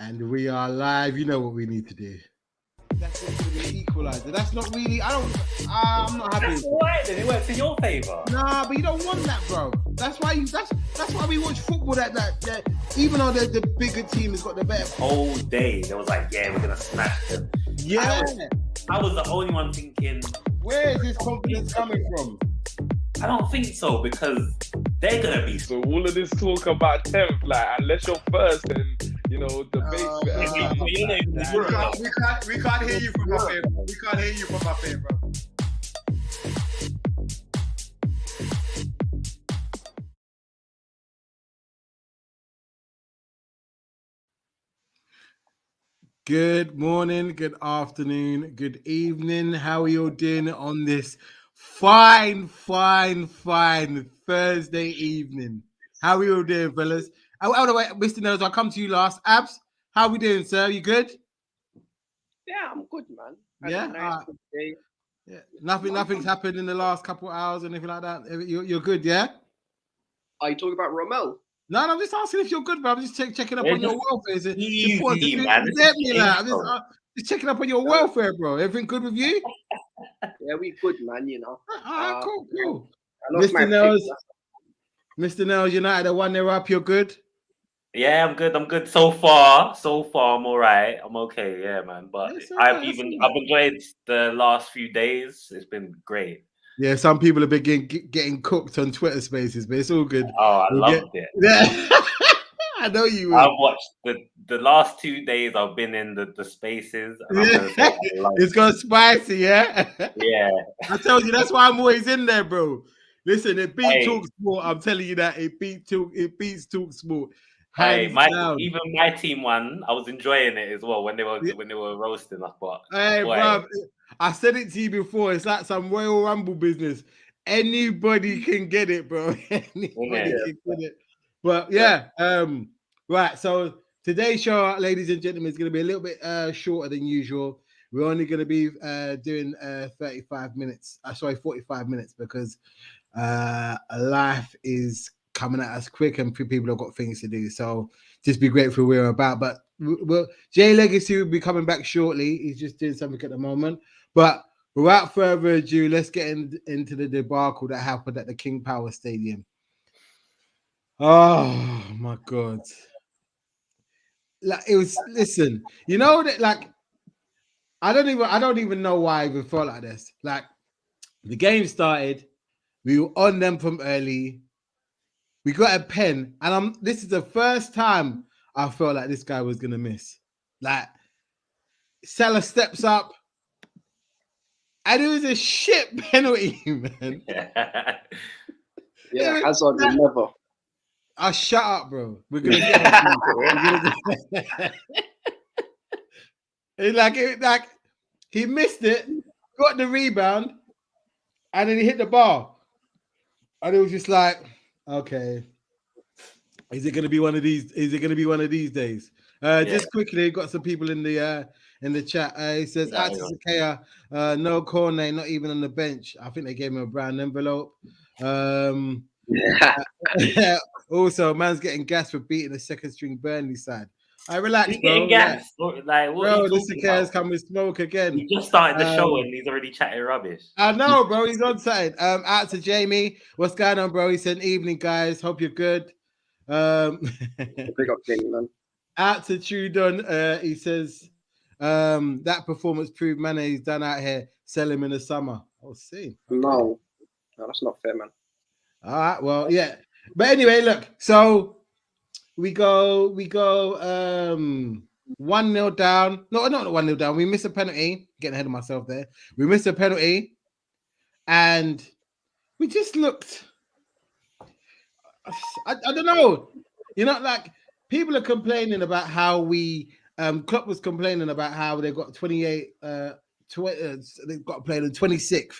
And we are live. You know what we need to do. That's going to be an equalizer. That's not really. I'm not happy. That's alright then. It works in your favour. Nah, but you don't want that, bro. That's why why we watch football. That even though the bigger team has got the better. Whole day, they was like, yeah, we're gonna smash them. Yeah. I was the only one thinking. Where is this confidence coming from? I don't think so because they're gonna be. So all of this talk about 10th, like unless you're first, then you know the base. We can't hear you from up here. We can't hear you from up here, bro. Good morning, good afternoon, good evening. How are you all doing on this fine Thursday evening? How are you all doing, fellas? Oh, the way, Mr. Nels, I'll come to you last. Abs, how are we doing, sir? You good? Yeah, I'm good, man. Yeah? Nice good day. Yeah. Nothing's happened in the last couple of hours or anything like that. You're good, yeah? Are you talking about Romel? No, I'm just asking if you're good, bro. I'm just checking up on your welfare. Is it Easy, important? man. I'm just checking up on your welfare, bro. Everything good with you? Yeah, we good, man, you know. Cool. I lost my Mr. Nels, United are 1-0 up. You're good? Yeah, I'm good. So far, I'm alright. I'm okay, yeah, man. But I've enjoyed the last few days. It's been great. Yeah, some people have been getting cooked on Twitter Spaces, but it's all good. Oh, I loved it. Yeah, I know you will. I've watched the last 2 days. I've been in the Spaces. And It's gone spicy, yeah? Yeah. I told you, that's why I'm always in there, bro. Listen, it beat Talk Sport. I'm telling you that. It beats Talk Sport. Even my team won. I was enjoying it as well when they were roasting us. But bro, I said it to you before. It's like some Royal Rumble business. Anybody can get it, bro. Anybody can get it. But yeah, right. So today's show, ladies and gentlemen, is going to be a little bit shorter than usual. We're only going to be doing 45 minutes. 45 minutes because life is coming at us quick and people have got things to do. So just be grateful we're about. But Jay Legacy will be coming back shortly. He's just doing something at the moment. But without further ado, let's get into the debacle that happened at the King Power Stadium. Oh my God. Like it was, listen, you know that, like, I don't even know why I even felt like this. Like the game started, we were on them from early. We got a pen, and this is the first time I felt like this guy was gonna miss. Like Salah steps up, and it was a shit penalty, man. Yeah, Hazard will never. Shut up, bro. We're gonna get it. Like he missed it, got the rebound, and then he hit the bar, and it was just like, okay, is it going to be one of these? Is it going to be one of these days? Just quickly, got some people in the chat. He says, "Out to Sakaya, no Cornet, not even on the bench. I think they gave him a brown envelope." Also, man's getting gas for beating the second string Burnley side. I relax, he's bro. Getting gas. Like, bro, this Sakaya's come with smoke again. He just started the show and he's already chatting rubbish. I know, bro. He's on side. Out to Jamie. What's going on, bro? He said, "Evening, guys. Hope you're good." Big up Jamie, man. Out to Trudon. He says, that performance proved he's done out here. Sell him in the summer. I'll see. No, that's not fair, man. All right. Well, yeah. But anyway, look. So we go 1-0 down. No, not 1-0 down. We miss a penalty. Getting ahead of myself there. We missed a penalty. And we just looked. I don't know. You know, like people are complaining about how we Klopp was complaining about how they got 28 they got played on 26th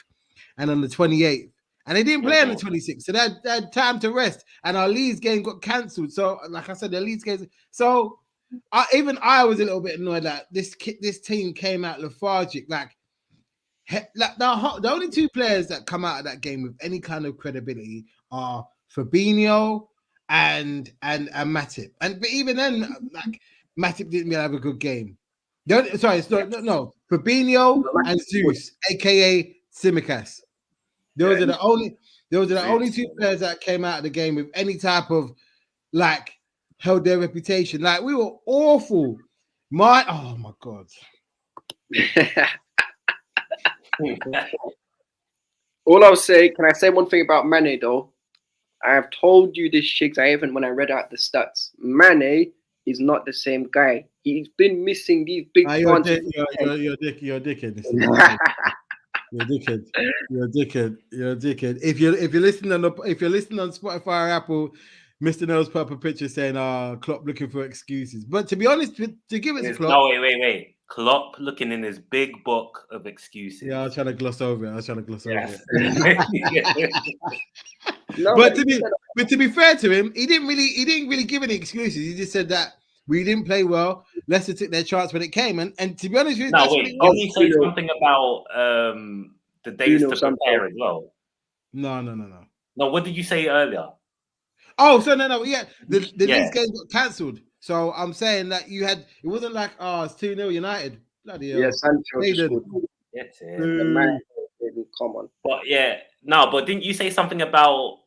and on the 28th. And they didn't play on the 26th. So they had time to rest. And our Leeds game got cancelled. So, like I said, the Leeds game. So I was a little bit annoyed that this team came out lethargic. Like the only two players that come out of that game with any kind of credibility are Fabinho and Matip. But even then, like Matip didn't really have a good game. Sorry, it's no. Fabinho and Zeus, aka Tsimikas. Those are the only two players that came out of the game with any type of like held their reputation. Like we were awful. Oh my god. All I'll say, can I say one thing about Mane though? I have told you this, Shigs. When I read out the stats. Mane is not the same guy. He's been missing these big chances. You're a dickhead. You're a dickhead. You're a dickhead. If you're listening on Spotify or Apple, Mr. Nose put up a picture saying, Klopp looking for excuses. But to be honest, to give it to Klopp. No, wait. Klopp looking in his big book of excuses. Yeah, I was trying to gloss over it. No, but to be fair to him, he didn't really give any excuses. He just said that we didn't play well. Leicester took their chance when it came, and to be honest with you, didn't he say something about the days to prepare as well? No. No, what did you say earlier? Oh, so no, yeah, the Leeds game got cancelled. So I'm saying that it wasn't like it's 2-0 United. Bloody hell. Yeah, Sancho. Come on. But yeah, no, but didn't you say something about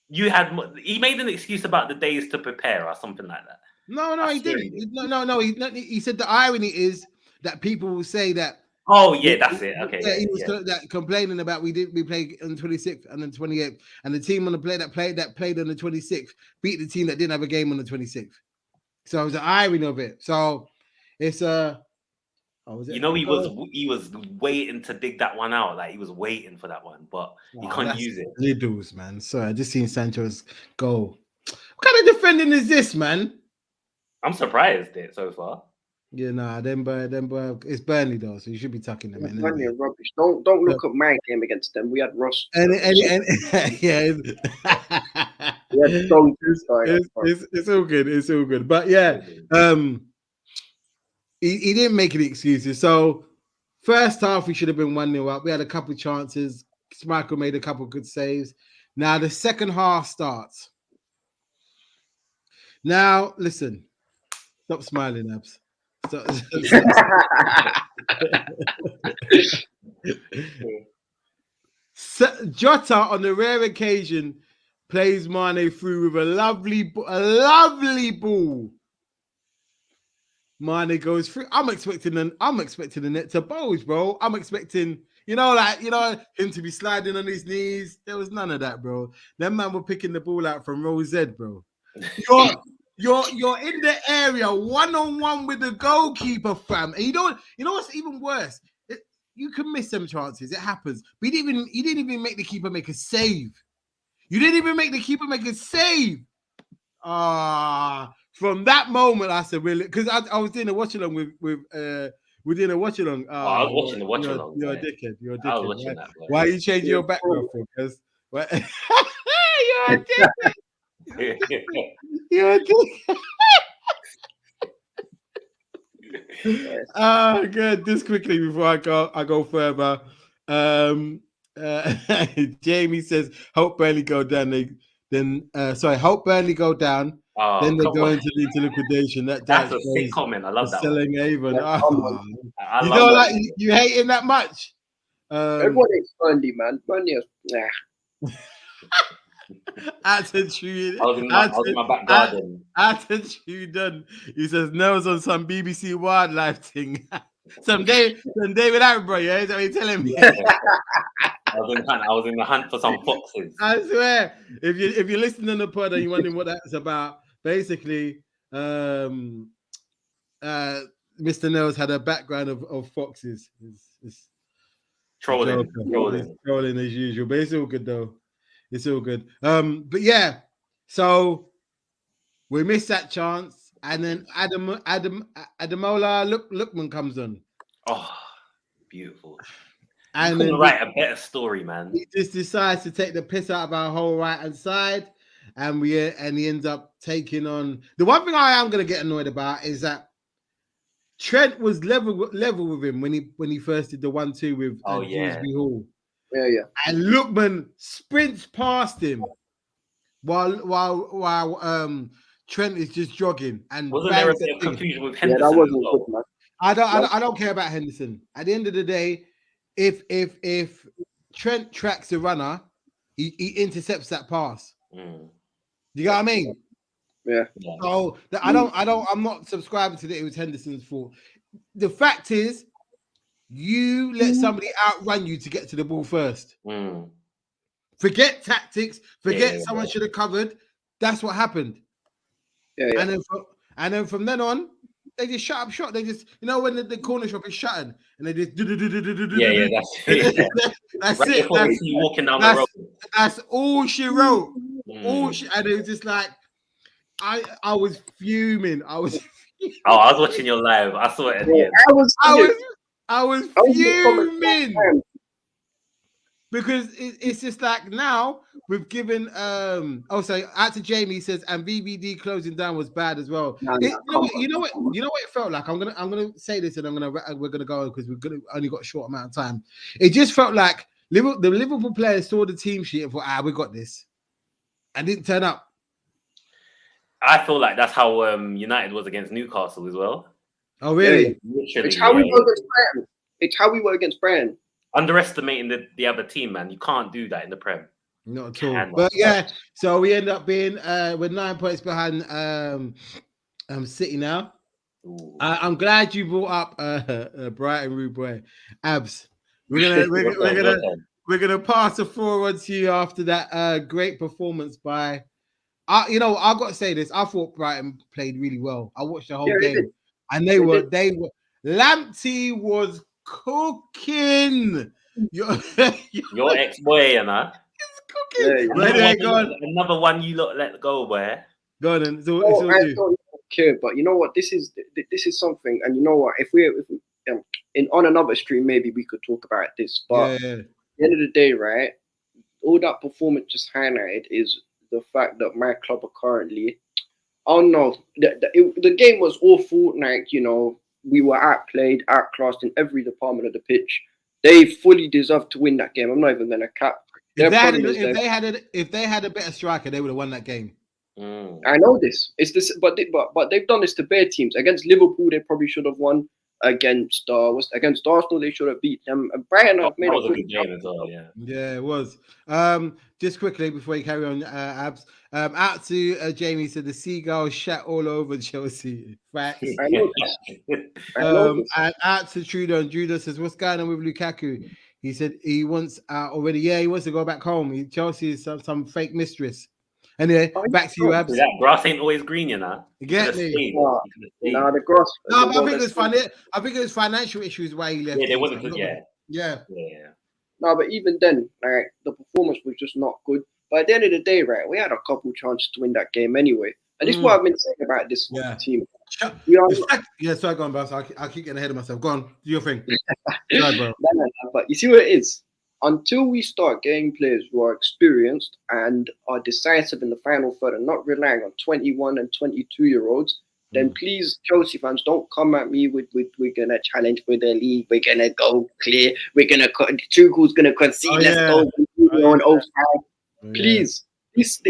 he made an excuse about the days to prepare or something like that? No, he didn't. No. He said the irony is that people will say that. Oh yeah, that's it. Okay. Yeah, he was complaining about we played on the 26th and then 28th, and the team on the play that played on the 26th beat the team that didn't have a game on the 26th. So it was the irony of it. So it's he was waiting to dig that one out. Like he was waiting for that one, but he couldn't use it. Liddles, man. Sorry, I just seen Sancho's goal. What kind of defending is this, man? I'm surprised it so far. Yeah, them it's Burnley though, so you should be tucking them in. Burnley are rubbish. Don't look at my game against them. We had Ross. Yeah, it's all good. It's all good. But yeah, he didn't make any excuses. So first half we should have been 1-0 up. We had a couple of chances. Michael made a couple of good saves. Now the second half starts. Now listen, stop smiling, Abs. Jota on the rare occasion plays Mane through with a lovely ball. Mane goes through. I'm expecting the net to bulge, bro. I'm expecting, him to be sliding on his knees. There was none of that, bro. Them man were picking the ball out from row Z, bro. You're in the area 1-on-1 with the goalkeeper, fam. And you know what's even worse? You can miss some chances. It happens. But you didn't even make the keeper make a save. You didn't even make the keeper make a save. From that moment, I said, really, because I was doing a watch along with we're doing a watch along. I was watching the watch along. You're a dickhead. I was watching that. Why are you changing your background for? Because you're a dickhead. You're a dickhead. Good. Just quickly before I go further. Jamie says, "Hope Burnley go down." Hope Burnley go down. Then they go into liquidation. That's a sick comment. I love that. Selling Avon. You hate him that much. Everyone hates Burnley, man. Burnley is attitude. I was in my back garden. Attitude done. He says Nels on some BBC wildlife thing. some David Attenborough, yeah? Is that what you're telling me? Yeah. I was in the hunt for some foxes. I swear, if you're listening to the pod and you're wondering what that's about, basically, Mr. Nels had a background of foxes. It's trolling as usual, but it's all good though. It's all good. But yeah, so we missed that chance, and then Ademola Lookman comes on. Oh, beautiful. And you couldn't write a better story, man. He just decides to take the piss out of our whole right hand side, and he ends up taking on. The one thing I am going to get annoyed about is that Trent was level with him when he first did the 1-2 with Dewsbury Hall. Yeah. And Lookman sprints past him while Trent is just jogging and wasn't there a bangs bit the of thing. confusion with Yeah, Henderson? that wasn't as well? good, man. I don't care about Henderson. At the end of the day, if Trent tracks the runner, he intercepts that pass. Mm. You got what I mean? Yeah. So I'm not subscribing to that it was Henderson's fault. The fact is, you let somebody outrun you to get to the ball first. Mm. Forget tactics. Forget someone should have covered. That's what happened. Yeah. And then from then on, they just shut up shop. They just, when the corner shop is shutting, and they just that's it. That's right it. That's you walking down the road. That's all she wrote. And it was just like I was fuming. I was watching your live. I saw it at the end. I was fuming. Because it's just like now we've given also out to Jamie, he says, and VVD closing down was bad as well. You know what it felt like. I'm gonna say this and we're gonna go because only got a short amount of time. It just felt like the Liverpool players saw the team sheet and thought, we got this, and didn't turn up. I feel like that's how United was against Newcastle as well. Oh really? Yeah. It's how we were against Brighton. It's how we were against Brighton. Underestimating the other team, man. You can't do that in the Prem. Not at all. But yeah, so we end up being with 9 points behind City now. I'm glad you brought up Brighton Rude Boy. Abs. We're gonna pass the floor on to you after that great performance by I've got to say this. I thought Brighton played really well. I watched the whole game and they were Lamptey was cooking. Your ex-boy, cooking. Another one you let go, boy. Go on, then. I don't care, but you know what? This is something, and you know what? If we on another stream, maybe we could talk about this. But at the end of the day, right? All that performance just highlighted is the fact that my club are currently. Oh no, the game was awful. Like we were outplayed, outclassed in every department of the pitch. They fully deserved to win that game. I'm not even gonna cap. If they had a better striker, they would have won that game. I know this. It's this, but they've done this to bare teams. Against Liverpool, they probably should have won. Against Arsenal, they should have beat them. Brighton have made a good game as well. Yeah, it was. Just quickly before you carry on, Abs. Out to Jamie said the seagulls shat all over Chelsea. Facts. I know this. And out to Trudeau, and Trudeau says, "What's going on with Lukaku?" He said he wants out already. Yeah, he wants to go back home. Chelsea is some fake mistress. Anyway, back to you, Abs. That grass ain't always green, You get me? The grass. No, but I think it was funny. I think it was financial issues why he left. Yeah, they wanted to. Yeah. No, but even then, like the performance was just not good. But at the end of the day, right, we had a couple chances to win that game anyway. And this is what I've been saying about this team. Sorry, go on, boss. I'll keep getting ahead of myself. Go on, do your thing. Sorry, bro. But you see what it is? Until we start getting players who are experienced and are decisive in the final third and not relying on 21 and 22-year-olds, then please, Chelsea fans, don't come at me with we're going to challenge for the league, we're going to go clear, we're going to Tuchel's going to concede, let's go on 05. Please, this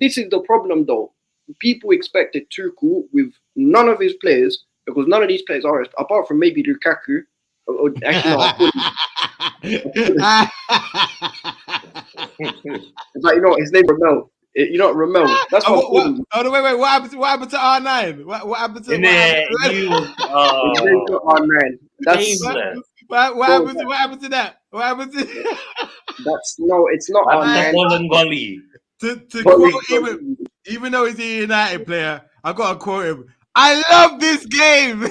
is the problem though. People expected Tuchel with none of his players, because none of these players are, apart from maybe Lukaku, or actually no, it's like, his name Ramel. Ramel. That's what. Wait. What happened to R9? What happened to R9? That's what happened to that? What happened to? It's not R9. To quote even though he's a United player, I gotta quote him. I love this game. I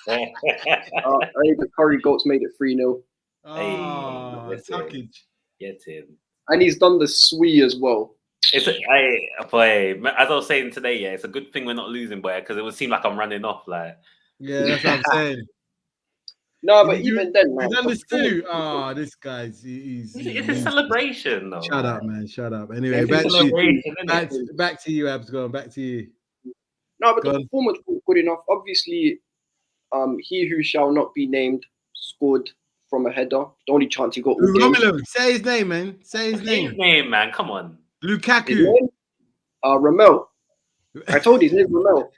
think the Curry Goats made it 3-0. Tuckage. Get him. And he's done the swee as well. As I was saying today, it's a good thing we're not losing, boy, because it would seem like I'm running off. Like, that's what I'm saying. No, but even then, man. He's understood. This guy's it's a celebration, though. Shut up, man. Shut up. Anyway, back to you, Abs. Go on. Back to you. No, but the performance was good enough. Obviously, he who shall not be named scored from a header. The only chance he got. Romelu. Say his name, man. Say his name. Man. Come on. Lukaku. Ramel. I told you his name's Ramel.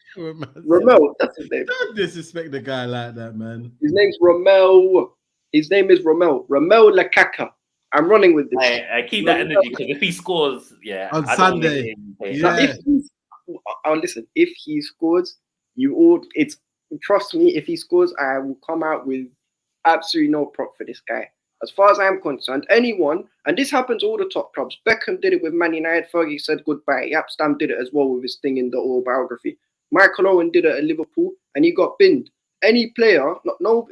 Ramel, that's his name. Don't disrespect the guy like that, man. His name's Ramel. His name is Ramel. Ramel Lukaku. I'm running with this. I keep that energy because if he scores, on Sunday, listen. If he scores, trust me. If he scores, I will come out with absolutely no prop for this guy. As far as I'm concerned, anyone, and this happens all the top clubs. Beckham did it with Man United. Fergie said goodbye. Yapstam did it as well with his thing in the autobiography. Michael Owen did it at Liverpool, and he got binned. Any player,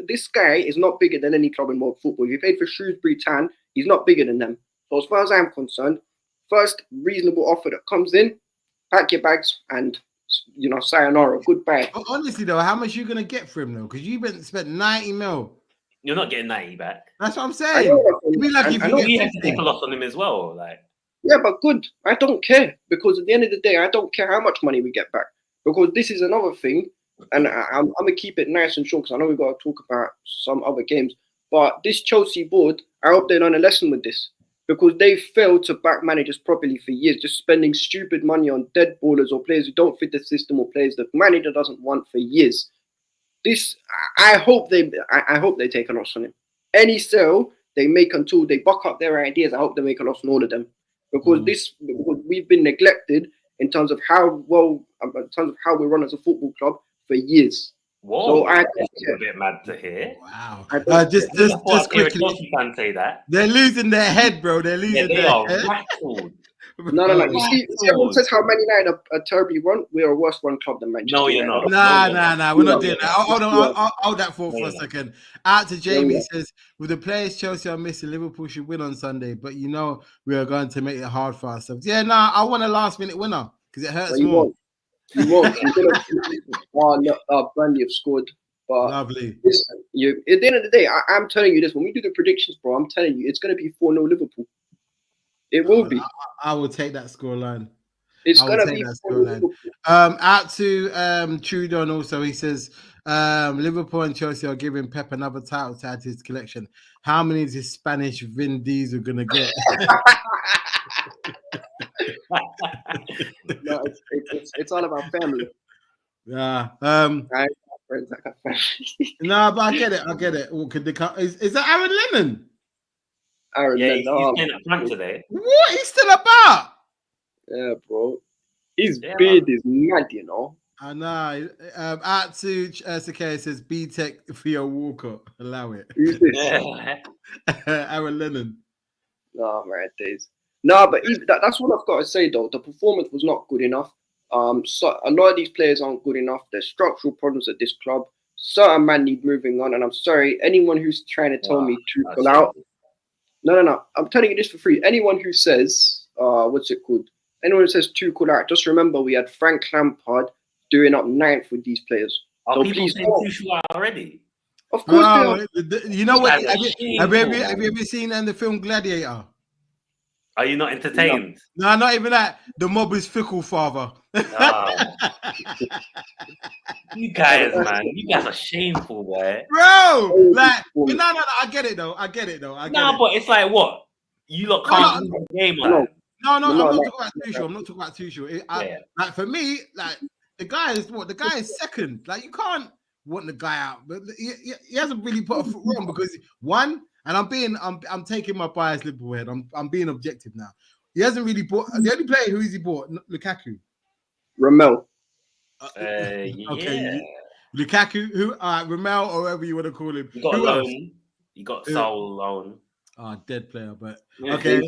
this guy is not bigger than any club in world football. If he played for Shrewsbury Town, he's not bigger than them. So as far as I'm concerned, first reasonable offer that comes in, pack your bags and, sayonara, goodbye. But honestly though, how much are you gonna get for him though? Because you've spent 90 mil. You're not getting 90 back. That's what I'm saying. It'd be like if you have to take a loss on him as well. Yeah, but good. I don't care because at the end of the day, I don't care how much money we get back because this is another thing, and I'm gonna keep it nice and short because I know we've got to talk about some other games. But this Chelsea board, I hope they learn a lesson with this because they failed to back managers properly for years, just spending stupid money on dead ballers or players who don't fit the system or players that the manager doesn't want for years. I hope they take a loss on him. Any sale they make until they buck up their ideas, I hope they make a loss on all of them because because we've been neglected in terms of how we run as a football club for years. Whoa, so that's a bit mad to hear. Wow. Just quickly, you can say that they're losing their head, bro. They're losing their head. Rattled. No. You see, everyone says how Man United are terribly run. We are a worse run club than Manchester. No, you're not. Nah. We're not doing that. Hold on. I'll hold that for a second. Out to Jamie says, with the players Chelsea are missing, Liverpool should win on Sunday. But we are going to make it hard for ourselves. Yeah, I want a last minute winner because it hurts more. You won't. Burnley have scored. But lovely. Listen, at the end of the day, I'm telling you this. When we do the predictions, bro, I'm telling you, it's going to be 4-0 Liverpool. It will be. I will take that scoreline. It's going to be that scoreline. Out to Trudon also. He says Liverpool and Chelsea are giving Pep another title to add to his collection. How many is his Spanish Vin Diesel going to get? No, it's all about family. Yeah. Friends, I got family. No, but I get it. Well, is that Aaron Lennon? He's playing up front today. What? He's still about? Yeah, bro. His beard is mad, I know. Out to Sakaya says B-Tech Theo Walker. Allow it. Who's this? Aaron Lennon. No, my days. No, but that's what I've got to say though. The performance was not good enough. So a lot of these players aren't good enough. There's structural problems at this club. Certain man need moving on, and I'm sorry, anyone who's trying to tell me to pull out. No. I'm telling you this for free. Anyone who says, what's it called? Anyone who says to call out, just remember we had Frank Lampard doing up 9th with these players. Are people saying Tuchel out already? Of course. You know what? Have you ever seen the film Gladiator? Are you not entertained? No, not even that. The mob is fickle, father. You guys, man. You guys are shameful, boy. Bro, no, I get it though. But it's like what? You lot can't lose the game, man. No, I'm not talking about Tuchel. Like for me, like the guy is second. Like you can't want the guy out, but he hasn't really put a foot wrong because one, and I'm taking my bias Liverpool head. I'm being objective now. He hasn't really bought the only player who has he bought? Lukaku. Ramel. Okay. Lukaku, who Ramel or whatever you want to call him. You got loan. You got Saul loan. Dead player, but okay.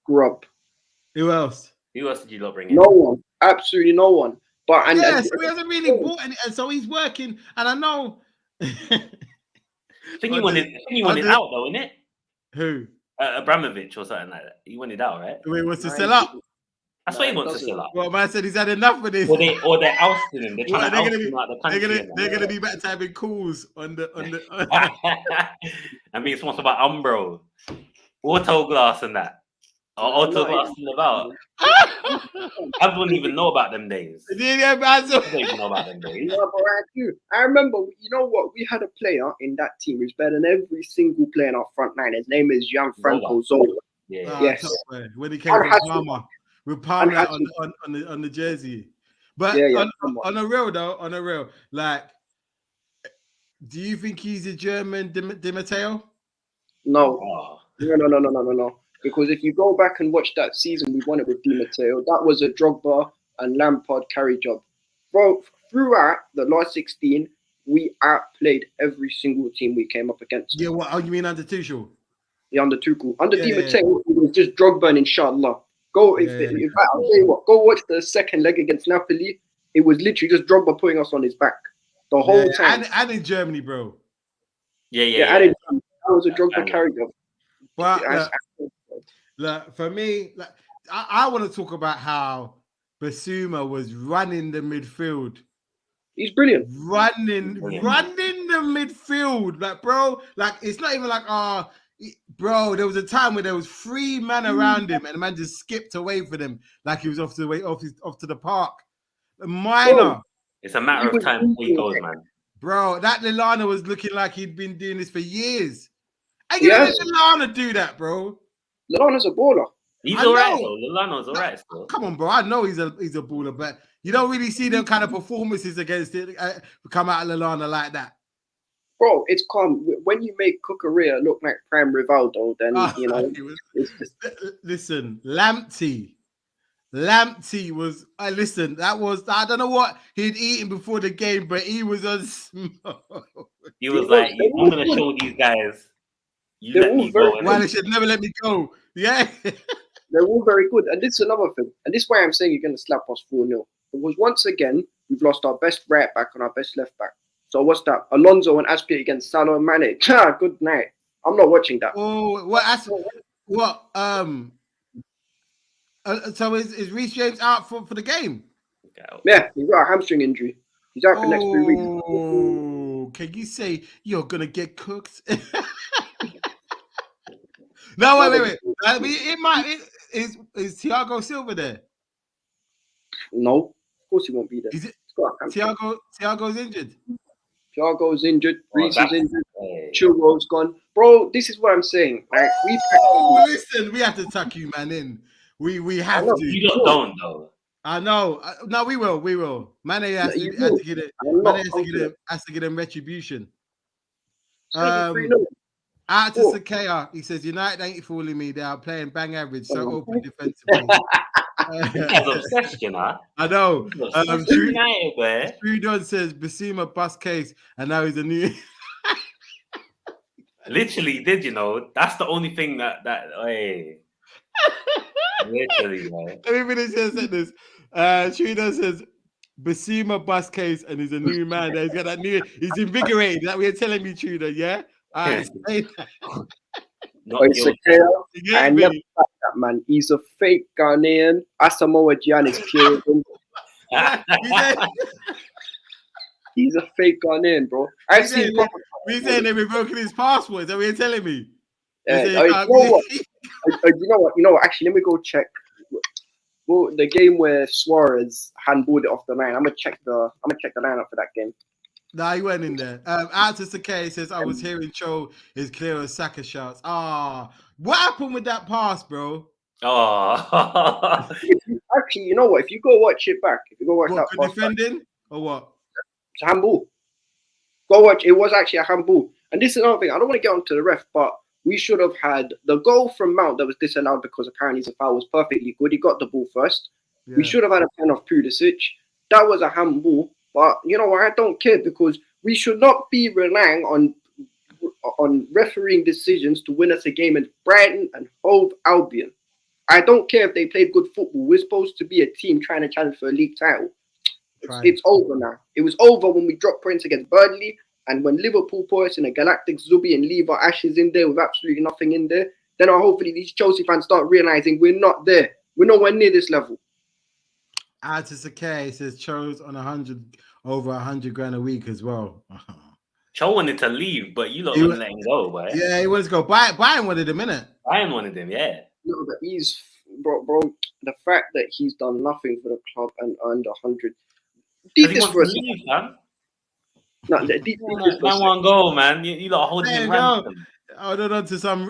Grub. Who else? Who else did you lot bring in? No one. Absolutely no one. But so he hasn't really bought any, and so he's working. And I know. I think he wanted out though, innit? Who? Abramovich or something like that. He wanted out, right? He wants to sell up. That's why he wants to sell up. Well, man said he's had enough of this. Or they're ousting him. They're trying to oust him out of the country. They're gonna be back having calls on the. And being sponsored by Umbro, Autoglass and that. Or Autoglass and about. I wouldn't even know about them days. Yeah, I don't even know about them days. No, but I do. I remember, you know what? We had a player in that team who's better than every single player in our front line. His name is Gianfranco Zola. Yeah. Yes. When he came from Parma. with palmlight on the jersey. But on a real though, like, do you think he's a German Di Matteo? No. No. Because if you go back and watch that season, we won it with Di Matteo. That was a Drogba and Lampard carry job. Bro, throughout the last 16, we outplayed every single team we came up against. Yeah, what? Oh, you mean under Tuchel? Yeah, under Tuchel. Under Di Matteo, it was just Drogba and inshallah. I'll tell you what, go watch the second leg against Napoli. It was literally just Drogba putting us on his back the whole time. And in Germany, bro. Yeah. That was a Drogba carry job. But look, for me, like, I want to talk about how Basuma was running the midfield. He's brilliant. Running the midfield. Like, bro, like, it's not even like, bro, there was a time where there was 3 men around him and the man just skipped away for them like he was off to the park. Minor. Bro, it's a matter of time before he goes, man. Bro, that Lallana was looking like he'd been doing this for years. I can let Lallana do that, bro. Lallana's a baller. He's all right, though. Lallana's all right, still. Come on, bro. I know he's a baller, but you don't really see them kind of performances against it come out of Lallana like that. Bro, it's calm. When you make Cucurella look like prime Rivaldo, then, you know. Listen, Lamptey was, listen, that was, I don't know what he'd eaten before the game, but he was on smoke. He was like, I'm going to show these guys. You let me go. Why they should never let me go. Yeah. They're all very good. And this is another thing. And this is why I'm saying you're going to slap us 4-0. Because once again, we've lost our best right back and our best left back. So what's that? Alonso and Aspie against Salah and Mane. Good night. I'm not watching that. Oh, what? So is Reece James out for the game? Yeah, he's got a hamstring injury. He's out for the next 3 weeks. Oh, can you say you're gonna get cooked? No, wait. I mean, is Thiago Silva there? No, of course he won't be there. Is it Thiago's injured? Thiago's injured. Reece is injured. Chilwell's gone. Bro, this is what I'm saying. Like, listen, we have to tuck you, man, in. We have to. You don't though. I know. No, we will. Mane has to get it. Mane has to get him retribution. Out to Sakaya, he says United ain't fooling me. They are playing bang average, so open defensively. That's obsession, huh? I know. United, Trudon says Basuma bust case, and now he's a new. Literally, did you know? That's the only thing that. Hey. Literally, man. Let me finish this sentence. Trudon says Basuma bust case, and he's a new man. He's got that new. He's invigorated. That we're telling me, Trudon, yeah. I never like that, man. He's a fake Ghanaian. Asamoah Gyan is pure. He's a fake Ghanaian, bro. I've seen. We saying they're revoking his passport. Is that what you're telling me? You know what? Actually, let me go check. Well, the game where Suarez handballed it off the line. I'm gonna check the lineup for that game. Nah, he went in there. Out to Sakay says, I was hearing Cho is clear as Saka shots. What happened with that pass, bro? Actually, you know what? If you go watch it back, that pass defending back, or what? It's a handball. Go watch. It was actually a handball. And this is another thing. I don't want to get onto the ref, but we should have had the goal from Mount that was disallowed because apparently the foul was perfectly good. He got the ball first. Yeah. We should have had a pen off Pulisic. That was a handball. But you know what? I don't care because we should not be relying on refereeing decisions to win us a game in Brighton and Hove Albion. I don't care if they played good football. We're supposed to be a team trying to challenge for a league title. It's over now. It was over when we dropped points against Burnley and when Liverpool put us in a galactic Zubi and leave our ashes in there with absolutely nothing in there. Then hopefully these Chelsea fans start realizing we're not there. We're nowhere near this level. Artis K says Cho's on over 100 grand a week as well. Cho wanted to leave, but you lot wouldn't let him go, boy. Yeah, he wanted to go. Bayern wanted him, innit? Bayern wanted him, yeah. No, but he's bro. The fact that he's done nothing for the club and earned 100. Deep is for us, man. No, deep man won't go, man. You lot holding him ransom. I would have done to some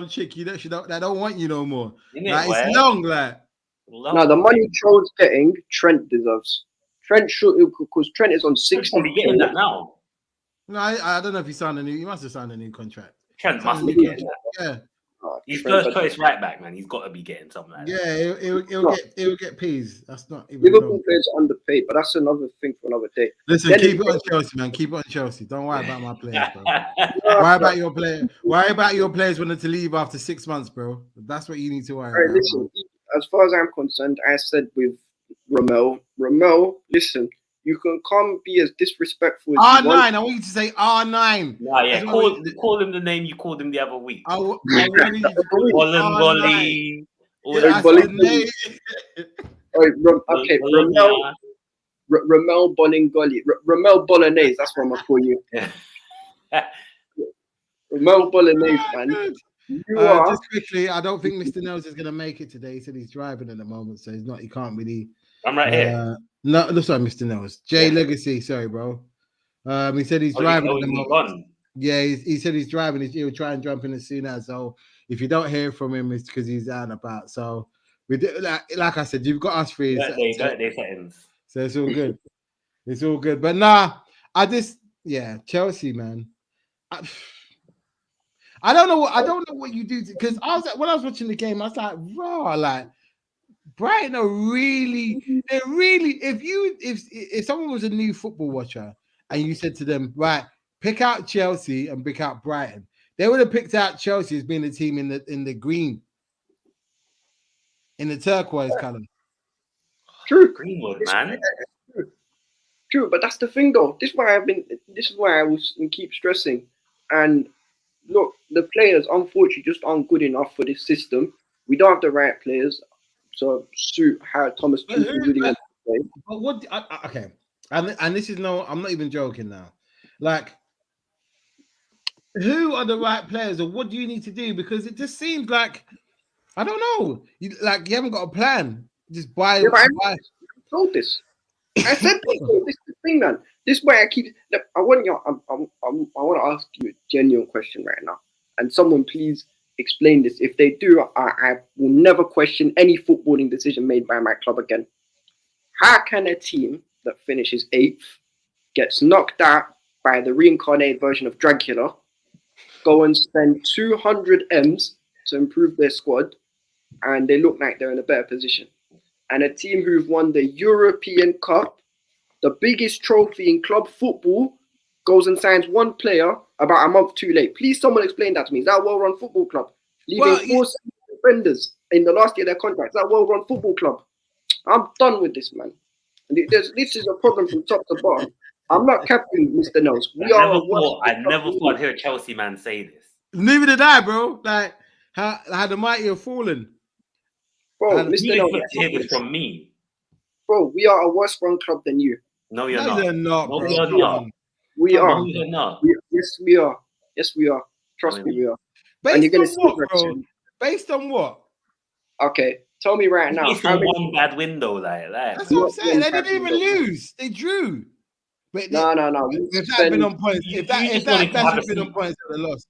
chick that don't want you no more. Like, it's long, like. No, the money Troll's getting, Trent deserves. Trent should, because Trent is on 60. Trent's getting that now. No, I don't know if he signed a new. He must have signed a new contract. Trent must be getting that. Yeah. He's first choice right back, man. He's got to be getting something like that. Yeah, he'll get peas. That's not even Liverpool players are underpaid, but that's another thing for another day. Listen, keep it on Chelsea, man. Keep it on Chelsea. Don't worry about my players, bro. Worry about your player. Worry about your players wanting to leave after 6 months, bro. That's what you need to worry about. Listen, as far as I'm concerned, I said with Ramel, listen, you can come be as disrespectful as R9. I want you to say R9. Nah, yeah. Call him the name you called him the other week. I wanted you to call him Bolly. Okay, Ramel Bolingoli. Ramel Bolognese, that's what I'm going to call you. Ramel Bolognese, man. Just quickly, I don't think Mr. Nels is going to make it today. He said he's driving at the moment, so he can't really. I'm right here. No, sorry, Mr. Nels. Legacy, sorry, bro. He said he's driving at the moment. Yeah, he said he's driving. He'll try and jump in as soon as. So if you don't hear from him, it's because he's out and about. So we do, like I said, you've got us free. Birthday settings. So it's all good. It's all good. But nah, Chelsea, man. I don't know what you do because when I was watching the game, I was like, raw, like Brighton are really. If someone was a new football watcher and you said to them, right, pick out Chelsea and pick out Brighton, they would have picked out Chelsea as being the team in the green, in the turquoise color. True, Greenwood, man. True, but that's the thing, though. This is why I was keep stressing. And look, the players unfortunately just aren't good enough for this system. We don't have the right players to suit how Thomas Tuchel really wants to play. But what? Okay, and this is I'm not even joking now. Like, who are the right players, or what do you need to do? Because it just seems like I don't know. You haven't got a plan. Just buy. Yeah, I told this. I said this is the thing, man. This way I keep. Look, I want to ask you a genuine question right now, and someone please explain this. If they do, I will never question any footballing decision made by my club again. How can a team that finishes 8th, gets knocked out by the reincarnated version of Dracula, go and spend 200 M's to improve their squad, and they look like they're in a better position? And a team who've won the European Cup, the biggest trophy in club football, goes and signs one player about a month too late. Please, someone explain that to me. Is that a well-run football club? Leaving 4 defenders in the last year of their contract. Is that a well-run football club? I'm done with this, man. This is a problem from top to bottom. I'm not capping, Mr. Nels. I never thought I'd hear a Chelsea man say this. Neither did I, bro. Like how the mighty have fallen. Bro, Mr. Nels, hear this from me. Bro, we are a worse run club than you. No, you're not. You're not, no, bro. you're not. We are. No, you're not. Yes, we are. Yes, we are. Trust me, we are. Based on what, bro? Based on what? Okay, tell me right now. Based on one bad window, like that. That's what I'm saying. They didn't even lose. They drew. But no. If that had been on points, if that had been on points, they lost.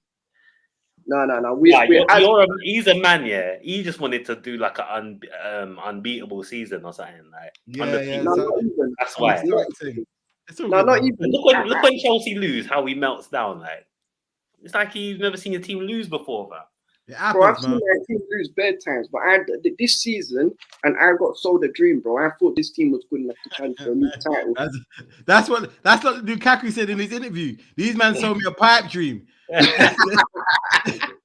No. He's a man, yeah. He just wanted to do like an unbeatable season or something, like. Yeah. That's why. Not even. Look when Chelsea lose, how he melts down. Like it's like he's never seen a team lose before, man. Bro, I've seen my team lose bad times, but this season, and I got sold a dream, bro. I thought this team was good enough to challenge for a new title. That's what Lukaku said in his interview. These men sold me a pipe dream. They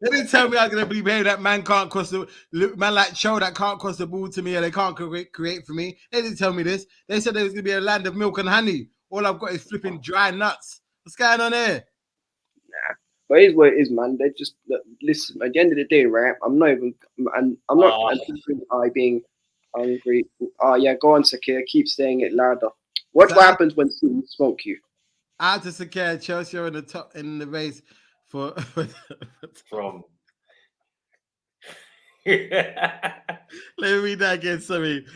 didn't tell me I was gonna be paid. That man can't cross the man like Cho that can't cross the ball to me, and they can't create for me. They didn't tell me this. They said there was gonna be a land of milk and honey. All I've got is flipping dry nuts. What's going on here? Nah, but it is what it is, man. They just listen. At the end of the day, right? I'm not being angry. Yeah, go on, Sakir. Keep saying it louder. Watch what happens when City smoke you. Out to Sakir, Chelsea are in the top in the race for from. Let me read that again. Sorry,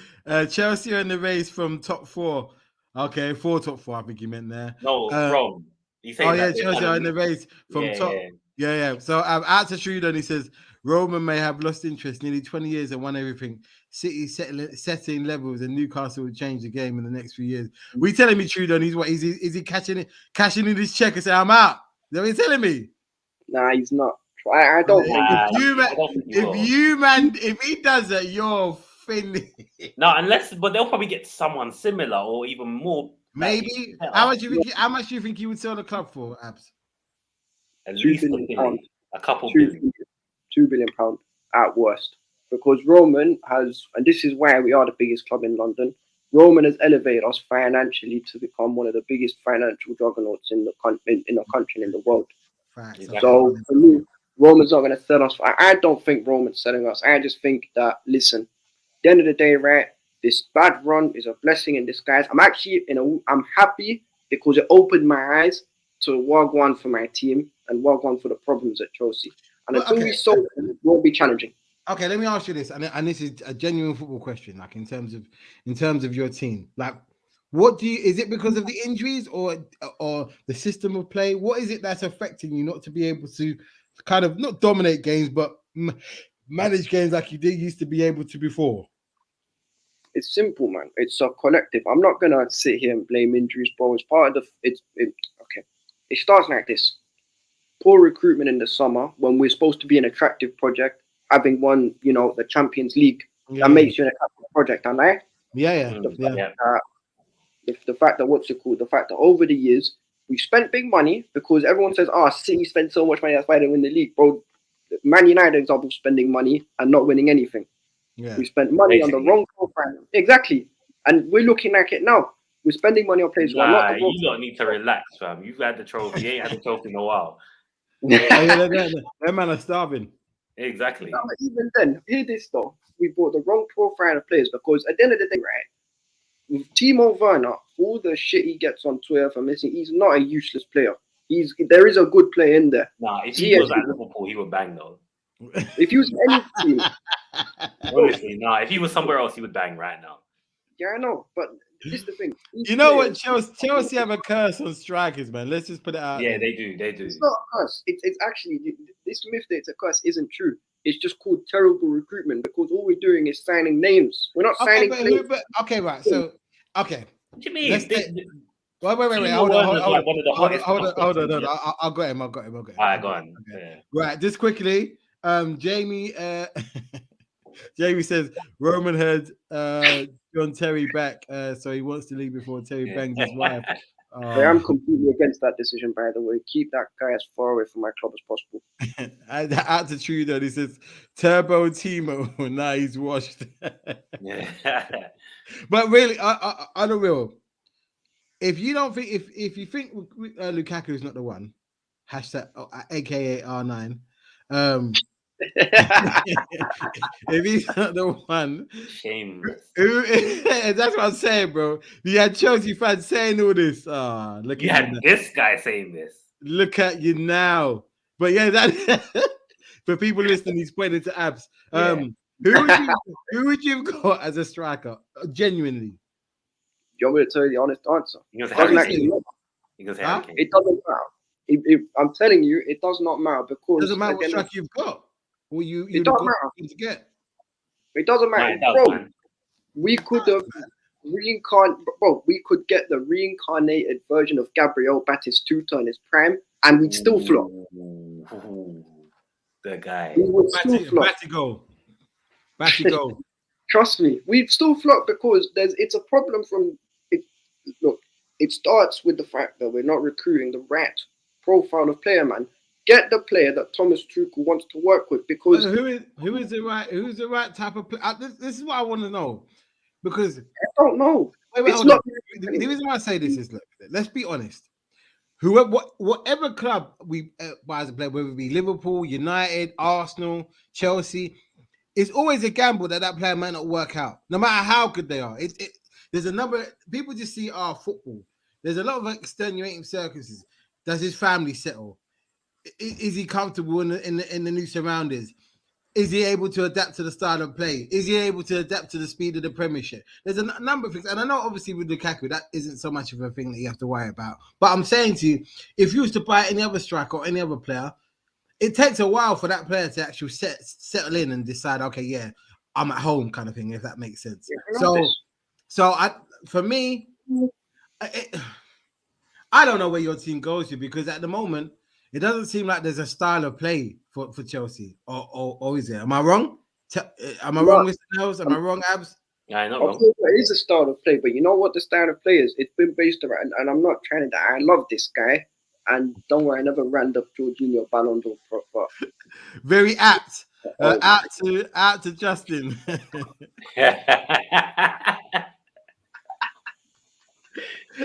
Chelsea are in the race from top 4. Okay, 4 top 4. I think you meant there. No, from. Chelsea are in the race from top. Yeah. So out to Shrewdon, he says Roman may have lost interest. Nearly 20 years and won everything. City setting levels, and Newcastle will change the game in the next few years. We telling me Shrewdon, he's what? Is he cashing in his check and say I'm out? Is that what you're telling me? Nah, he's not. I don't think. If he does that, you're finished. No, but they'll probably get someone similar or even more. Maybe. How much do you think he would sell the club for, Abs? At least a couple billion. £2 billion at worst. Because Roman has, and this is why we are the biggest club in London, Roman has elevated us financially to become one of the biggest financial juggernauts in the country and in the world. Right. So for me, Roman's not going to sell us. I don't think Roman's selling us. I just think that, listen, at the end of the day, right, this bad run is a blessing in disguise. I'm happy because it opened my eyes to Wagwan for my team and Wagwan for the problems at Chelsea. And until we solve it, it won't be challenging. Okay, let me ask you this, and this is a genuine football question. Like in terms of your team, like is it because of the injuries or the system of play? What is it that's affecting you not to be able to kind of not dominate games, but manage games like you used to be able to before? It's simple, man. It's a collective. I'm not gonna sit here and blame injuries, bro. It's part of okay. It starts like this: poor recruitment in the summer when we're supposed to be an attractive project, having won, the Champions League. That makes you an attractive project, and the fact that over the years we spent big money because everyone says, City spent so much money, that's why they win the league, bro. Man United, example, spending money and not winning anything. Yeah. We spent money on the wrong profile. Exactly. And we're looking like it now. We're spending money on players. You don't need to relax, fam. You've had the trophy. You ain't had the trophy in a while. That man are starving. Exactly. No, even then, hear this though. We bought the wrong profile of players because at the end of the day, right, with Timo Werner, all the shit he gets on Twitter for missing, he's not a useless player. There is a good player in there. Nah, if he was at Liverpool, he would bang though. If he was any team, honestly, if he was somewhere else, he would bang right now. Yeah, I know, but this is the thing. You know what? Chelsea have a curse on strikers, man. Let's just put it out. Yeah, they do. It's not a curse. It's actually this myth that it's a curse isn't true. It's just called terrible recruitment because all we're doing is signing names. We're not signing players. Right. So, okay. What do you mean? Wait. Hold on. I'll got him. All right, go on. Okay. Yeah. Right, just quickly. Jamie says Roman had John Terry back, so he wants to leave before Terry bangs his wife. I am completely against that decision, by the way. Keep that guy as far away from my club as possible. Out to Trudeau, he says Turbo Timo. Now he's washed. But really, on the real, if you don't think if you think Lukaku is not the one, hashtag aka R9. If he's not the one, shameless. That's what I'm saying, bro. You had Chelsea fans saying all this. Look, you had this guy saying this. Look at you now. But yeah, that for people listening, he's pointing to Abs. Who would you have got as a striker? Genuinely. You want me to tell you the honest answer? It doesn't matter. I'm telling you, it does not matter because it doesn't matter what striker you've got. Or it doesn't matter. To get. It doesn't matter, bro. We could have we could get the reincarnated version of Gabriel Batistuta in his prime, and we'd still flop. The guy. We would still flop. Batigo. Trust me, we'd still flop because it's a problem from it. Look, it starts with the fact that we're not recruiting the right profile of player, man. Get the player that Thomas Tuchel wants to work with because who's the right type of player? This is what I want to know because I don't know. The reason why I say this is, look, let's be honest. Whatever club we buy as a player, whether it be Liverpool, United, Arsenal, Chelsea, it's always a gamble that player might not work out, no matter how good they are. There's a number people just see football. There's a lot of extenuating circumstances. Does his family settle? Is he comfortable in the new surroundings? Is he able to adapt to the style of play? Is he able to adapt to the speed of the Premiership? There's a number of things. And I know, obviously, with Lukaku, that isn't so much of a thing that you have to worry about. But I'm saying to you, if you was to buy any other striker or any other player, it takes a while for that player to actually settle in and decide, okay, yeah, I'm at home, kind of thing, if that makes sense. Yeah, For me, I don't know where your team goes to, because at the moment it doesn't seem like there's a style of play for Chelsea, or is there? Am I wrong? Am I wrong, Mr. Nels? Am I wrong, Abs? Yeah, I know. Of course, it is a style of play, but you know what the style of play is? It's been based around, and I'm not trying to. I love this guy, and don't worry, I never ran up Jorginho Ballon d'Or, but very apt. Out to Justin.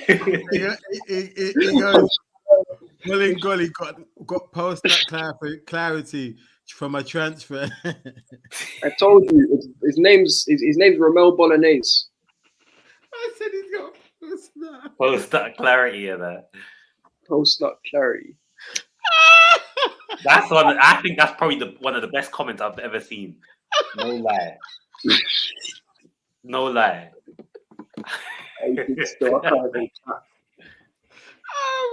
he goes, Golly got post-nut clarity from a transfer. I told you his name's Romel Bolognese. I said he's got post-nut. Post-nut clarity in there. Post-nut clarity. That's one. I think that's probably one of the best comments I've ever seen. No lie. No lie. Oh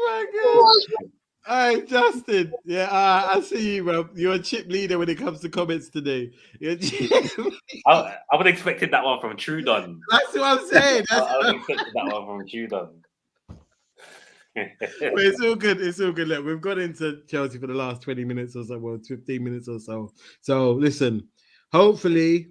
my gosh. All right, Justin. Yeah, I see you, bro. You're a chip leader when it comes to comments today. I would have expected that one from Trudon. That's what I'm saying. I would have expected that one from Trudon. But it's all good. It's all good. Look, we've got into Chelsea for the last 20 minutes or so, well, 15 minutes or so. So listen, hopefully,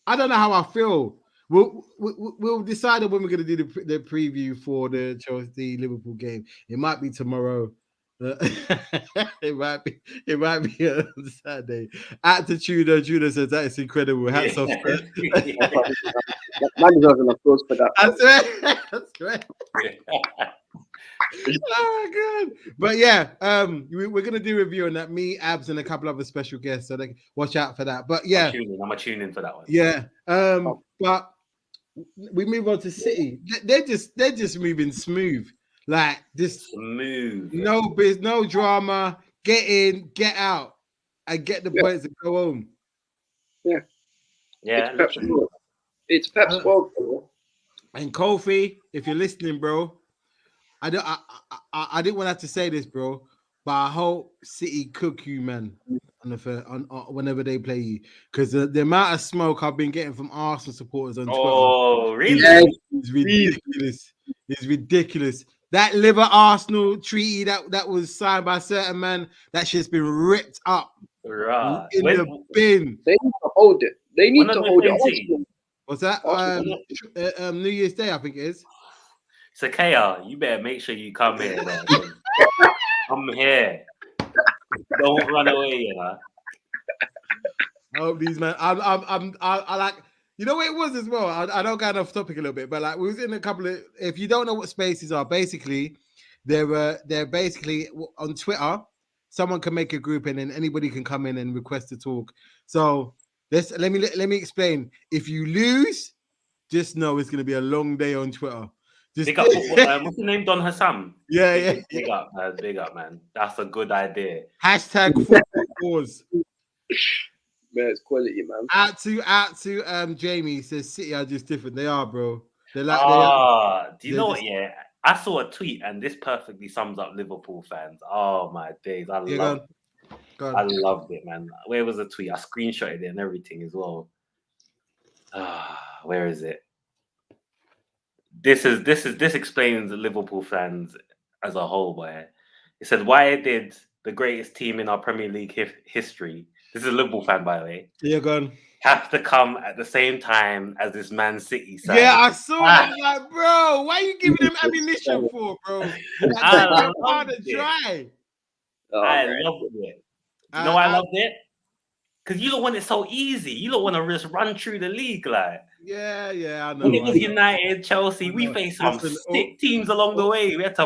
I don't know how I feel. We'll decide when we're going to do the preview for the Chelsea Liverpool game. It might be tomorrow. It might be on Saturday. Judah says that is incredible. Hats off. Man deserves an applause for that. That's right. Oh god. But yeah, we're gonna do a review on that. Me, Abs, and a couple other special guests, so they watch out for that. But yeah, I'm gonna tune in for that one. Yeah. But we move on to City. They're just moving smooth. Like this smooth. No drama. Get in, get out, and get the points and go home. Yeah. Yeah. It's Pep's fault, bro. And Kofi, if you're listening, bro, I didn't want to have to say this, bro, but I hope City cook you, man, on whenever they play you, because the amount of smoke I've been getting from Arsenal supporters on Twitter. Oh, really? It's ridiculous. It's ridiculous. That Liver Arsenal treaty that was signed by a certain man, that shit's been ripped up right in the bin. They need to hold it. They need to hold it. What's that? New Year's Day, I think it is. So, Kaya, you better make sure you come here, man. I'm here. Don't run away, you know. I hope these man. I like. You know what it was as well. I don't go off topic a little bit, but like we was in a couple of. If you don't know what spaces are, basically, they're basically on Twitter. Someone can make a group and then anybody can come in and request to talk. So let me explain. If you lose, just know it's gonna be a long day on Twitter. Big up, what's the name? Don Hassam. Yeah. Big up, man. That's a good idea. Hashtag football cause. Man, it's quality, man. Out to Jamie says City are just different. They are, bro. They're like do you know what? Yeah, I saw a tweet and this perfectly sums up Liverpool fans. Oh my days, I loved it, man. Where was the tweet? I screenshotted it and everything as well. Where is it? This explains the Liverpool fans as a whole. Where it said, "Why did the greatest team in our Premier League history?" This is a Liverpool fan, by the way. Yeah, go on. Have to come at the same time as this Man City side. Yeah, I saw that. Like, bro, why are you giving them ammunition for, bro? I loved it. I loved it. You know why I loved it? Because you don't want it so easy. You don't want to just run through the league, like. Yeah, I know. When it was United, Chelsea, we faced some sick teams along the way. We had to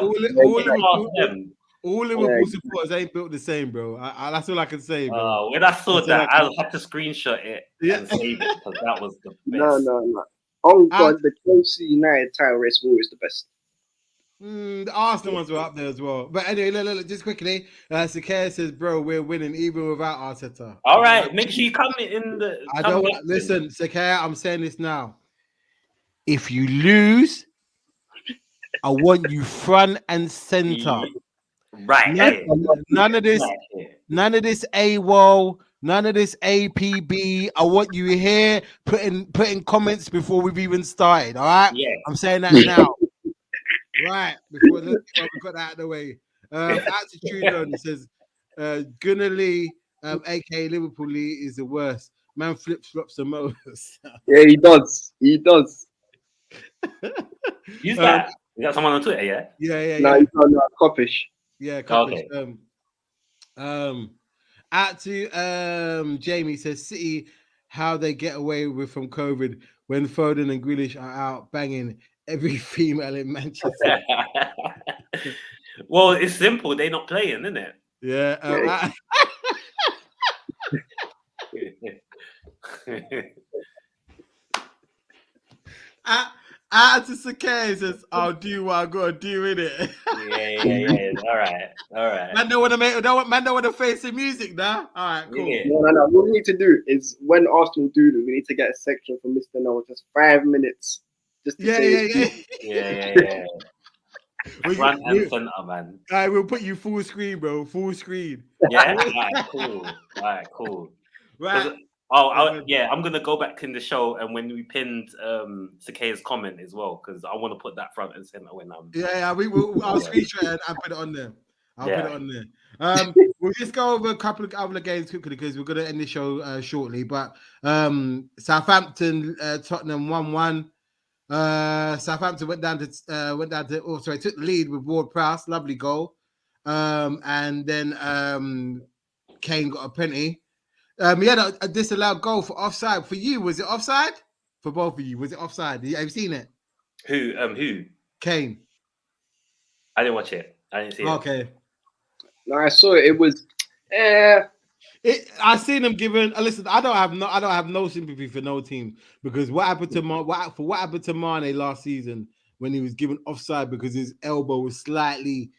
them. All Liverpool supporters ain't built the same, bro. That's all I can say, bro. When I saw that, I had to screenshot it and save it because that was the best. No. Oh God, the Chelsea United title race was always the best. The Arsenal ones were up there as well. But anyway, look, just quickly. Sakaya says, bro, we're winning even without Arteta. All right, make sure you come in the... Listen, Sakaya, I'm saying this now. If you lose, I want you front and center. Right. None of this. None of this AWOL. None of this APB. I want you here putting comments before we've even started. All right. Yeah. I'm saying that now. Right. Before we got that out of the way. Attitude on it says, Gunnar Lee, aka Liverpool Lee, is the worst. Man flip-flops the most. Yeah, he does. He does. Who's that? You got someone on Twitter, yeah? Yeah. No, he's not Coppish. Yeah, Coppish. Okay. Out to Jamie says City, how they get away with from COVID when Foden and Grealish are out banging every female in Manchester. Well, it's simple. They're not playing, isn't it? Yeah. Out to Sakay says, I'll do what I gotta do in it. Yeah. All right. Man don't want to face the music now. All right, cool. Yeah. No. What we need to do is when Arsenal do this, we need to get a section from Mr. No, just 5 minutes. Just to say Yeah. Front and center, man. All right, we'll put you full screen, bro. Full screen. Yeah. All right, cool. Right. I'm gonna go back in the show and when we pinned Sakay's comment as well because I want to put that front and center when I'm. Yeah. I'll screenshot it and put it on there. I'll put it on there. We'll just go over a couple of other games quickly because we're gonna end the show shortly. But Southampton, Tottenham 1-1. Southampton went down to took the lead with Ward-Prowse, lovely goal. And then Kane got a penalty. He had a disallowed goal for offside. For you, was it offside? For both of you, was it offside? Have you seen it? Who? Kane. I didn't watch it. I didn't see it. Okay. No, I saw it. It was. I seen him giving. Listen, I don't have no sympathy for no team because what happened to Mane last season when he was given offside because his elbow was slightly.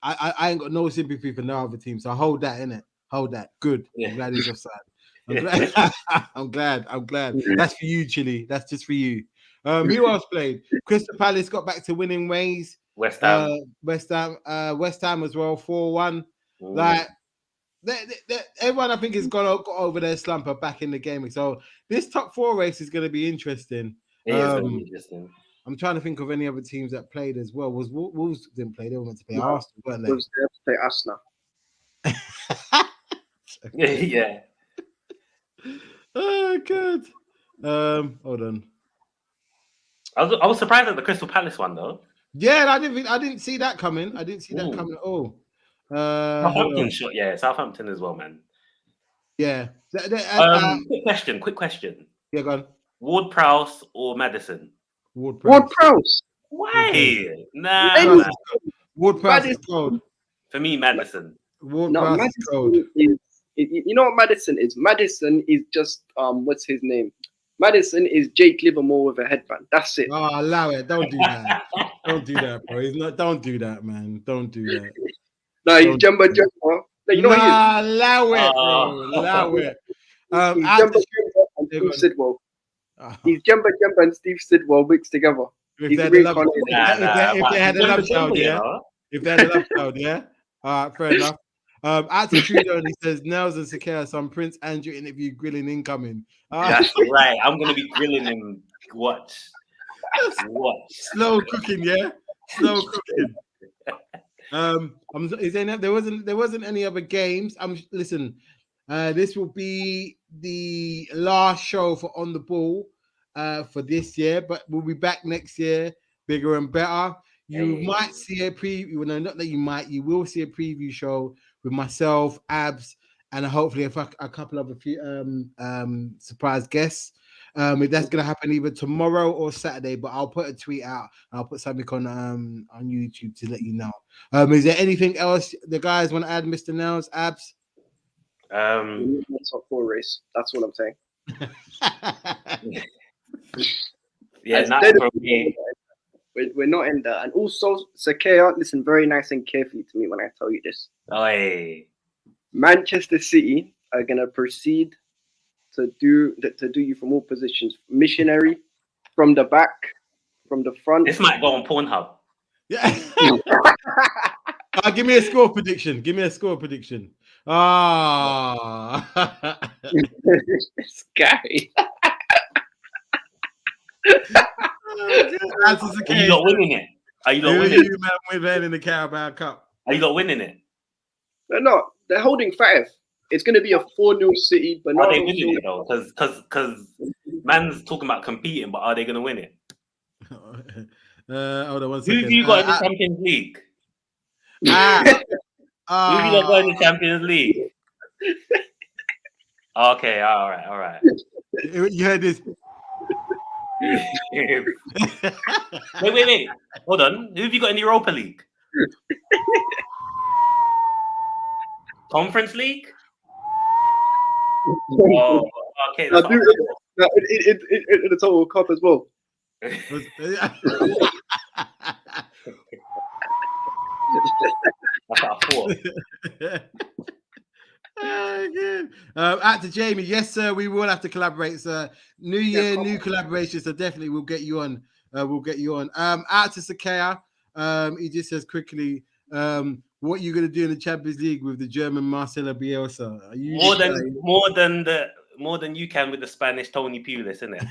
I ain't got no sympathy for no other team, so hold that in it. Hold that. Good. Yeah. I'm glad he's offside. I'm glad. That's for you, Chile. That's just for you. Who else played? Crystal Palace got back to winning ways. West Ham. West Ham as well. 4-1. Like everyone, I think, has got over their slump back in the game. So this top 4 race is going to be interesting. It is going to be interesting. I'm trying to think of any other teams that played as well. Wolves didn't play? They were meant to play Arsenal, weren't they? Wolves to play Arsenal. Yeah. Oh, good. Hold on. I was surprised at the Crystal Palace one though. Yeah, I didn't see that coming. I didn't see that coming at all. Southampton shot, Southampton as well, man. Yeah. Quick question. Yeah, go on. Ward-Prowse or Maddison? Ward-Prowse. Why? Nah. Ward-Prowse is cold. For me, Maddison. Ward-Prowse is cold. You know what Maddison is? Maddison is just what's his name? Madison is Jake Livermore with a headband. That's it. Oh, allow it. Don't do that. Don't do that, bro. Don't do that, man. Don't do that. No, he's Jumbo. You know allow it, bro. Allow it. He's Jumbo and Steve Sidwell. He's Jumbo and Steve Sidwell mixed together. If they had a love child, yeah. If they had a love child, yeah. All right, fair enough. Attitude only says Nels and Sakaya, some Prince Andrew interview grilling incoming. That's right. I'm gonna be grilling him. Watch. Slow cooking, yeah. Slow cooking. There wasn't any other games. Listen. This will be the last show for On the Ball for this year, but we'll be back next year, bigger and better. You might see a preview. No, not that you might. You will see a preview show with myself, Abs, and hopefully a couple of surprise guests. If that's gonna happen either tomorrow or Saturday, but I'll put a tweet out. I'll put something on YouTube to let you know. Is there anything else the guys want to add, Mr. Nels, Abs? Top 4 race. That's what I'm saying. Not for me. We're not in that. And also, Sakaya, listen very nice and carefully to me when I tell you this. Oy. Manchester City are gonna proceed to do you from all positions. Missionary, from the back, from the front. This might go on Pornhub. Yeah. Give me a score prediction. Give me a score prediction. This guy. As is the Are you case, not winning it? Are you not who are winning it? you, man, with in the Carabao Cup? Are you not winning it? They're not. They're holding 5. It's going to be a 4-0 City. But Are they winning it though? Because man's talking about competing, but are they going to win it? Hold on 1 Who second. have you got in the Champions League? Who Ah, have you got in the Champions League? Okay, all right. You heard this. Wait. Hold on. Who have you got in the Europa League? Conference League? Oh, okay. I do in the total cup as well. That's what I thought. Out to Jamie. Yes, sir. We will have to collaborate, sir. New year, new collaboration. So definitely we'll get you on. We'll get you on. Out to Sakaya. He just says quickly, what are you going to do in the Champions League with the German Marcelo Bielsa? Are you More than you can with the Spanish Tony Pulis, isn't it?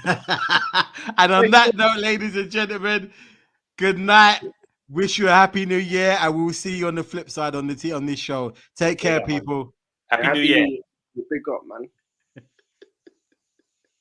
And on that note, ladies and gentlemen, good night. Wish you a happy new year, and we will see you on the flip side on this show. Take care, people. Happy New Year. Big up, man.